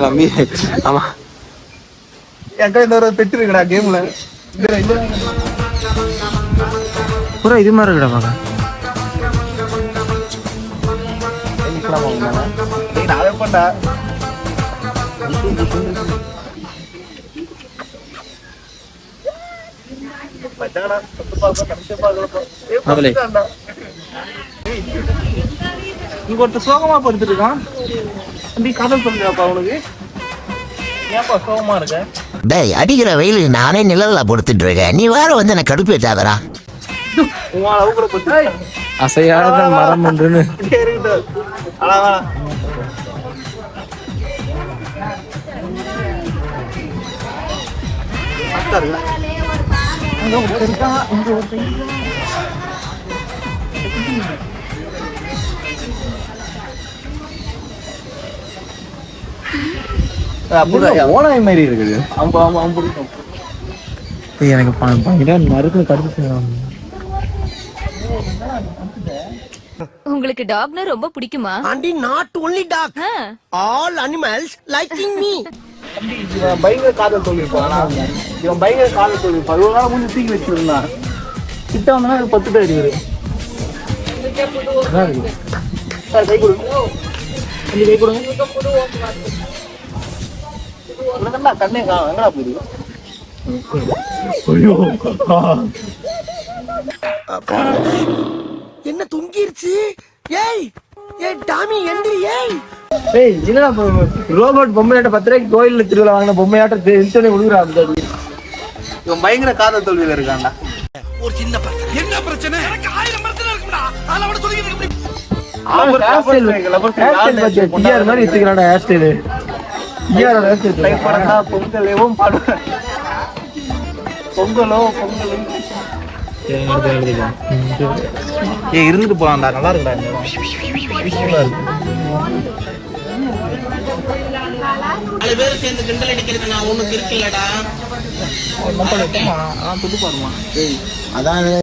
தம்பி ஆமா என்கிட்ட இந்த ஒரு பெட்டு இருக்குடா கேம்ல பூரா இது மாதிரி இருக்குடா பாக்க நான் எப்பண்டா இங்க ஒருத்தர் சோகமா படுத்துட்டு இருக்கான் தம்பி காதல் சொல்லுப்பா அவனுக்கு ஏன்ப்பா சோகமா இருக்க டேய் அடிக்கிற வெயில் நானே நிழல்ல படுத்துட்டு இருக்கேன் நீ வேற வந்து எனக்கு கடுப்பு ஏத்தாதடா அசையாத மரம் ஒன்றுன்னு ஓனாய் மாதிரி இருக்குது எனக்கு மருந்து கடுப்பு உங்களுக்கு டாக்னா ரொம்ப பிடிக்குமா? Aunty not only dog all animals liking me. இவன் பயங்கர காதல் சொல்லியிருப்பான். இவன் பயங்கர காதல் சொல்லியிருப்பான். இவ்வளவு நாள் முடிஞ்சு தூக்கி வச்சிருந்தான். கிட்ட வந்தா 10 பேர் இவரு. சார் கை கொடுங்க. கை கொடுங்க. உனக்கு கண்ணே எங்கடா போகுது? என்ன தொங்கிருச்சு? ஏய் ஏய் டாமி எந்திரி ஏய். ஏய் என்னடா ரோபோட் பொம்மையாட்ட 10 ரூபாய்க்கு கோயில்ல திருவிழா வாங்கின பொம்மையாட்ட இன்டர்னே கொடுக்குறா அப்படி. இவன் பயங்கர காதல் தோல்வியில இருக்கான்டா. ஒரு சின்ன பிரச்சனை. என்ன பிரச்சனை? எனக்கு 1000 பிரச்சனை இருக்குடா. அதோட சொல்லிட்டு இருக்க. டிஆர் மாதிரி வச்சுக்கிறான்டா ஹேர் ஸ்டைல். டிஆரோட ஹேர் ஸ்டைல் டைப் பண்ணா பொங்கலேவும் பாடுவேன். பொங்கலோ இருந்துட்டு போலாம்டா நல்லா இருக்குடா பேர் சேர்ந்து கிண்டல் அடிக்கிறது நான் ஒண்ணுக்கு இருக்குல்லடா. துட்டு பாருமா அதான்